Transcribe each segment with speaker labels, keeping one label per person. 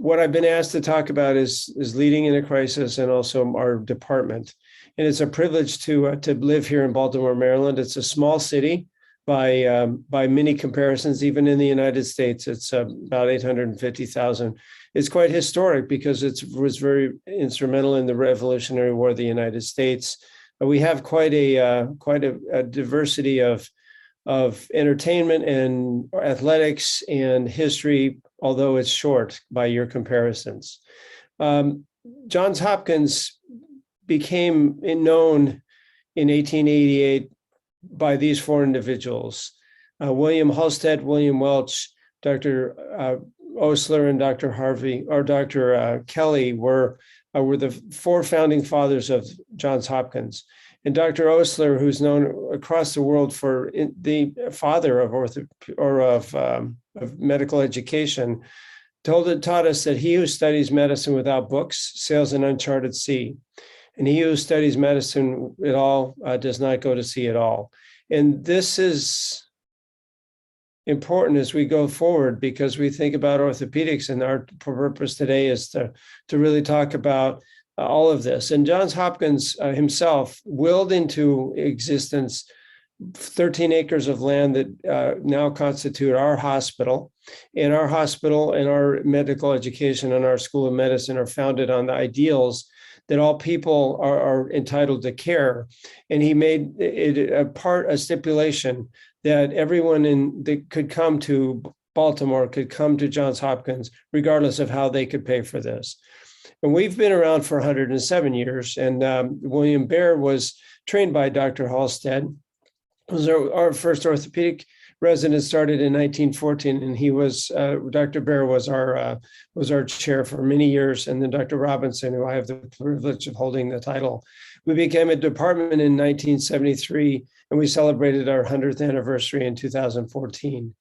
Speaker 1: what I've been asked to talk about is leading in a crisis and also our department. And it's a privilege to live here in Baltimore, Maryland. It's a small city by many comparisons. Even in the United States, it's about 850,000. It's quite historic because it was very instrumental in the Revolutionary War of the United States. We have quite a diversity of entertainment and athletics and history, although it's short by your comparisons. Johns Hopkins became known in 1888 by these four individuals: William Halstead, William Welch, Dr. Osler, and Dr. Harvey, or Dr. Kelly were the four founding fathers of Johns Hopkins. And Dr. Osler, who's known across the world for the father of medical education, taught us that he who studies medicine without books sails an uncharted sea, and he who studies medicine at all does not go to sea at all. And this is important as we go forward, because we think about orthopedics, and our purpose today is to really talk about all of this. And Johns Hopkins himself willed into existence 13 acres of land that now constitute our hospital. And our hospital and our medical education and our School of Medicine are founded on the ideals that all people are entitled to care. And he made it a stipulation that everyone that could come to Baltimore could come to Johns Hopkins, regardless of how they could pay for this. And we've been around for 107 years. And William Baer was trained by Dr. Halstead. Was our first orthopedic resident started in 1914, and he was Dr. Baer was our chair for many years, and then Dr. Robinson, who I have the privilege of holding the title. We became a department in 1973, and we celebrated our 100th anniversary in 2014.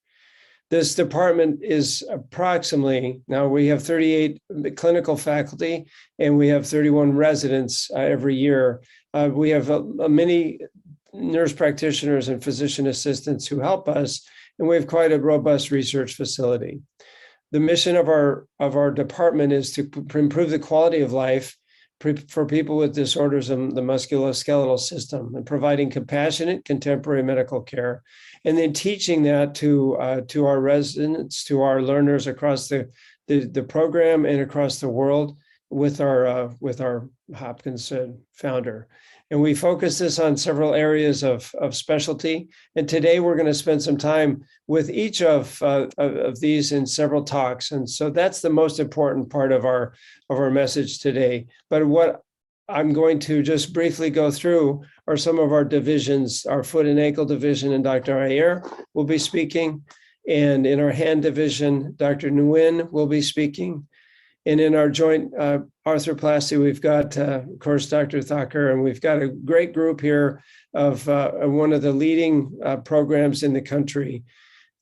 Speaker 1: This department is approximately, now we have 38 clinical faculty, and we have 31 residents every year. We have many nurse practitioners and physician assistants who help us, and we have quite a robust research facility. The mission of our department is to improve the quality of life for people with disorders of the musculoskeletal system, and providing compassionate contemporary medical care, and then teaching that to our residents, to our learners across the program and across the world with our Hopkins founder. And we focus this on several areas of specialty. And today we're going to spend some time with each of these in several talks. And so that's the most important part of our message today. But what I'm going to just briefly go through are some of our divisions. Our foot and ankle division, and Dr. Ayer will be speaking. And in our hand division, Dr. Nguyen will be speaking. And in our joint arthroplasty, we've got, of course, Dr. Thakur, and we've got a great group here of one of the leading programs in the country.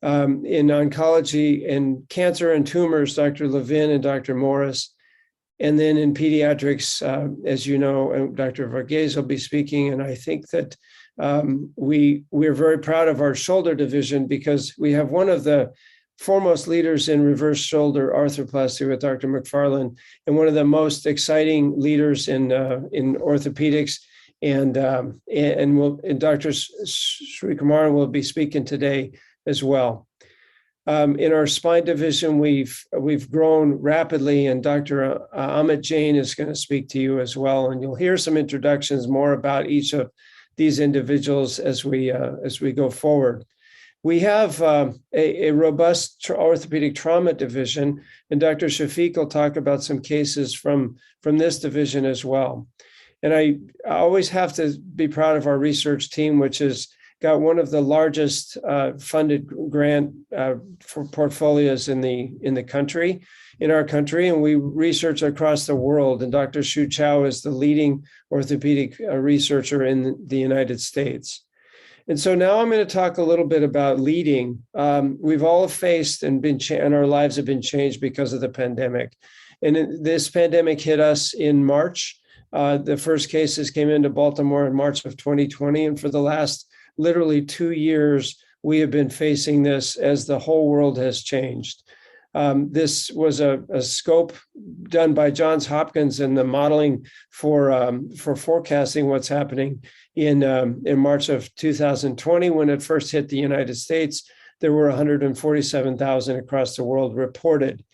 Speaker 1: In oncology and cancer and tumors, Dr. Levin and Dr. Morris. And then in pediatrics, as you know, Dr. Varghese will be speaking. And I think that we're very proud of our shoulder division, because we have one of the foremost leaders in reverse shoulder arthroplasty with Dr. McFarland, and one of the most exciting leaders in orthopedics. And Dr. Srikumar will be speaking today as well. In our spine division, we've grown rapidly, and Dr. Amit Jain is going to speak to you as well. And you'll hear some introductions more about each of these individuals as we go forward. We have a robust orthopedic trauma division, and Dr. Shafiq will talk about some cases from this division as well. And I always have to be proud of our research team, which has got one of the largest funded grant for portfolios in our country, and we research across the world. And Dr. Shu Chow is the leading orthopedic researcher in the United States. And so now I'm going to talk a little bit about leading. We've all faced and our lives have been changed because of the pandemic. And this pandemic hit us in March. The first cases came into Baltimore in March of 2020. And for the last literally 2 years, we have been facing this as the whole world has changed. This was a scope done by Johns Hopkins in the modeling for forecasting what's happening in March of 2020. When it first hit the United States, there were 147,000 across the world reported.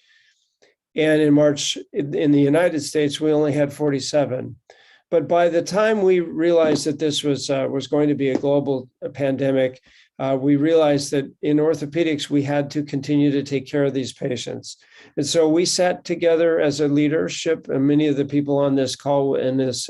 Speaker 1: And in March in the United States, we only had 47. But by the time we realized that this was going to be a global pandemic, we realized that in orthopedics, we had to continue to take care of these patients. And so we sat together as a leadership, and many of the people on this call in this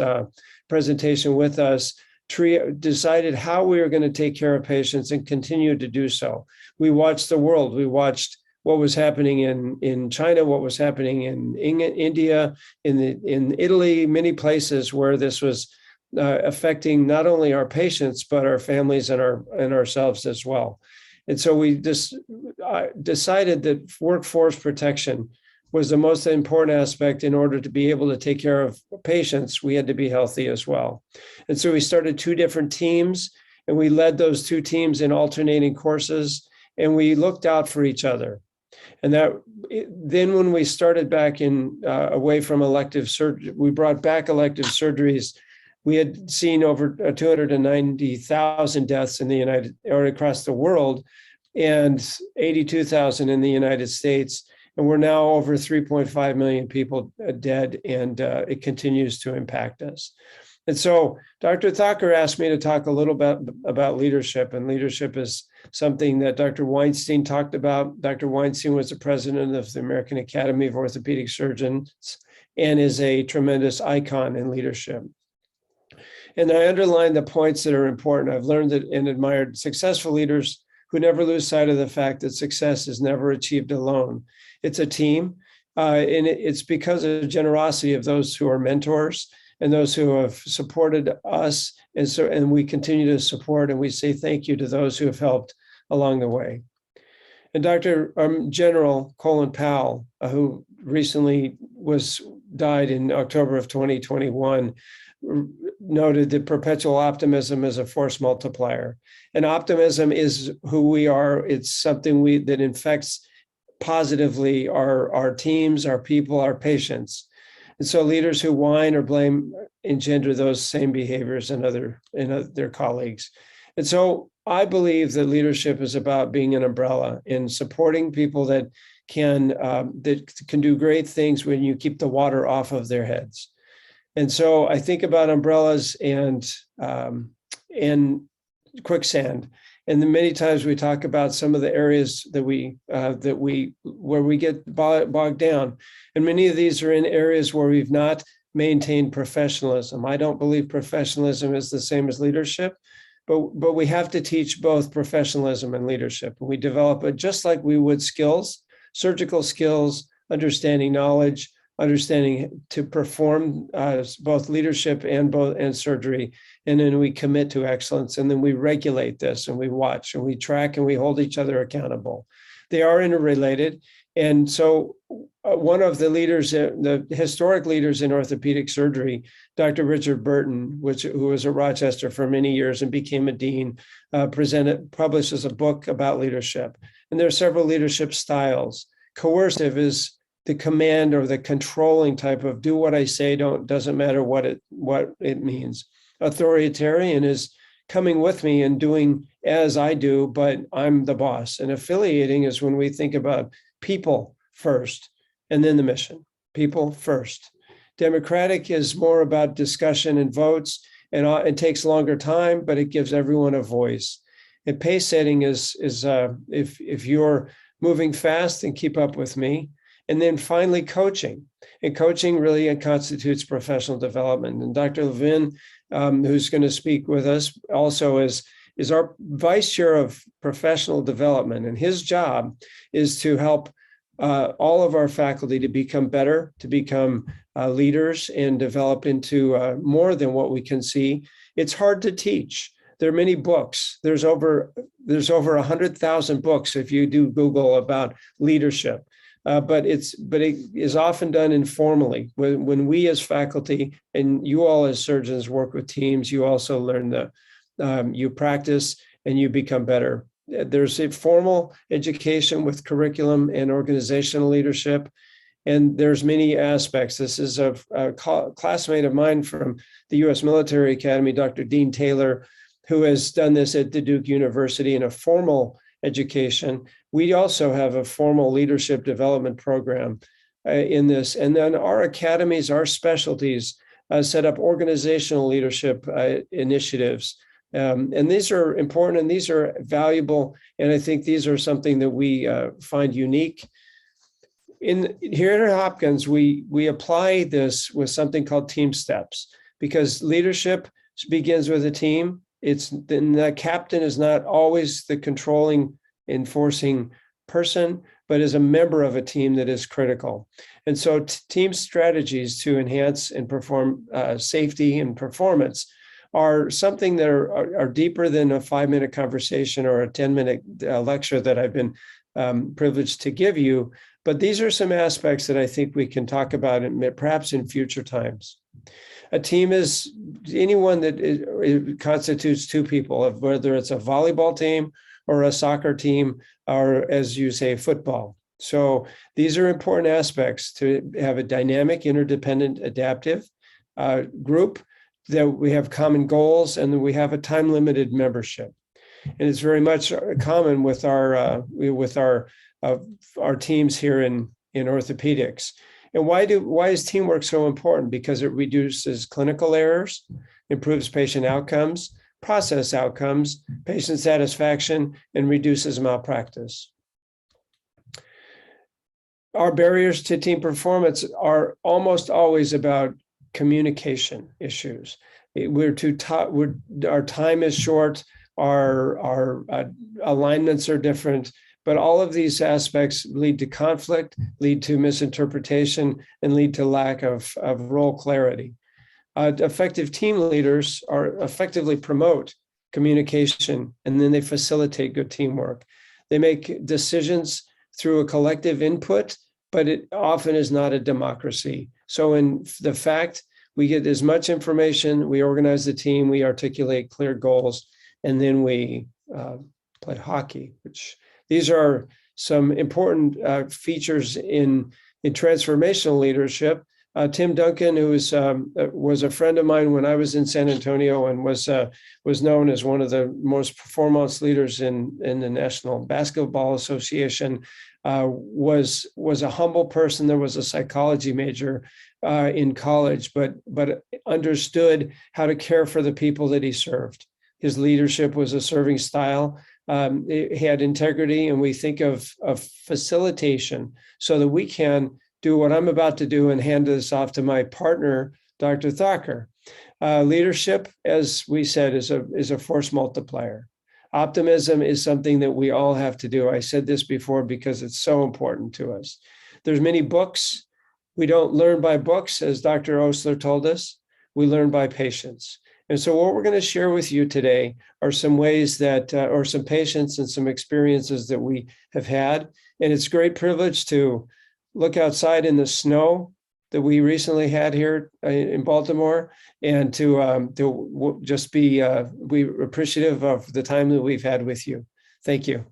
Speaker 1: presentation with us decided how we were going to take care of patients and continue to do so. We watched the world. We watched what was happening in China, what was happening in India, in Italy, many places where this was affecting not only our patients, but our families and ourselves as well. And so we just decided that workforce protection was the most important aspect. In order to be able to take care of patients, we had to be healthy as well. And so we started 2 different teams, and we led those 2 teams in alternating courses, and we looked out for each other. And then when we started back away from elective surgery, we brought back elective surgeries. We had seen over 290,000 deaths in the across the world, and 82,000 in the United States. And we're now over 3.5 million people dead, and it continues to impact us. And so Dr. Thakur asked me to talk a little bit about leadership, and leadership is something that Dr. Weinstein talked about. Dr. Weinstein was the president of the American Academy of Orthopedic Surgeons and is a tremendous icon in leadership. And I underlined the points that are important. I've learned and admired successful leaders who never lose sight of the fact that success is never achieved alone. It's a team, and it's because of the generosity of those who are mentors and those who have supported us. And we continue to support, and we say thank you to those who have helped along the way. And Dr. General Colin Powell, who recently died in October of 2021, noted that perpetual optimism is a force multiplier. And optimism is who we are. It's something that infects positively our teams, our people, our patients. And so leaders who whine or blame engender those same behaviors in their colleagues. And so I believe that leadership is about being an umbrella in supporting people that can do great things when you keep the water off of their heads. And so I think about umbrellas and quicksand. And then many times we talk about some of the areas where we get bogged down. And many of these are in areas where we've not maintained professionalism. I don't believe professionalism is the same as leadership, but we have to teach both professionalism and leadership. And we develop it just like we would skills, surgical skills, understanding knowledge, understanding to perform both leadership and surgery. And then we commit to excellence, and then we regulate this, and we watch and we track and we hold each other accountable. They are interrelated. And so one of the leaders, the historic leaders in orthopedic surgery, Dr. Richard Burton, who was at Rochester for many years and became a dean, publishes a book about leadership. And there are several leadership styles. Coercive is the command or the controlling type of do what I say, doesn't matter what it means. Authoritarian is coming with me and doing as I do, but I'm the boss. And affiliating is when we think about people first and then the mission. People first. Democratic is more about discussion and votes, and it takes longer time, but it gives everyone a voice. And pace setting is if you're moving fast, and keep up with me. And then finally, coaching. And coaching really constitutes professional development. And Dr. Levin, who's going to speak with us, also is our vice chair of professional development. And his job is to help all of our faculty to become better, to become leaders and develop into more than what we can see. It's hard to teach. There are many books. There's over 100,000 books if you do Google about leadership. But it is often done informally. When we as faculty and you all as surgeons work with teams, you also learn you practice and you become better there's a formal education with curriculum and organizational leadership. And there's many aspects. This is a classmate of mine from the U.S. Military Academy, Dr. Dean Taylor, who has done this at the Duke University in a formal education. We also have a formal leadership development program in this. And then our academies, our specialties, set up organizational leadership initiatives. And these are important and these are valuable. And I think these are something that we find unique. Here at Hopkins, we apply this with something called team steps, because leadership begins with a team. The captain is not always the controlling, enforcing person, but is a member of a team that is critical. And so team strategies to enhance and perform safety and performance are something that are deeper than a 5-minute conversation or a 10-minute lecture that I've been privileged to give you. But these are some aspects that I think we can talk about perhaps in future times. A team is anyone that it constitutes two people, whether it's a volleyball team or a soccer team, or as you say, football. So these are important aspects to have a dynamic, interdependent, adaptive group, that we have common goals, and that we have a time-limited membership. And it's very much common with our teams here in orthopedics. And why is teamwork so important? Because it reduces clinical errors, improves patient outcomes, process outcomes, patient satisfaction, and reduces malpractice. Our barriers to team performance are almost always about communication issues. Our time is short, our alignments are different, but all of these aspects lead to conflict, lead to misinterpretation, and lead to lack of role clarity. Effective team leaders effectively promote communication, and then they facilitate good teamwork. They make decisions through a collective input, but it often is not a democracy. So in the fact, we get as much information, we organize the team, we articulate clear goals, and then we play hockey, which these are some important features in transformational leadership. Tim Duncan, who was a friend of mine when I was in San Antonio and was known as one of the most foremost leaders in the National Basketball Association, was a humble person. There was a psychology major in college, but understood how to care for the people that he served. His leadership was a serving style. He had integrity, and we think of facilitation so that we can do what I'm about to do and hand this off to my partner, Dr. Thakur. Leadership, as we said, is a force multiplier. Optimism is something that we all have to do. I said this before because it's so important to us. There's many books. We don't learn by books, as Dr. Osler told us. We learn by patients. And so what we're going to share with you today are some ways that, or some patients and some experiences that we have had. And it's a great privilege to look outside in the snow that we recently had here in Baltimore, and to just be appreciative of the time that we've had with you. Thank you.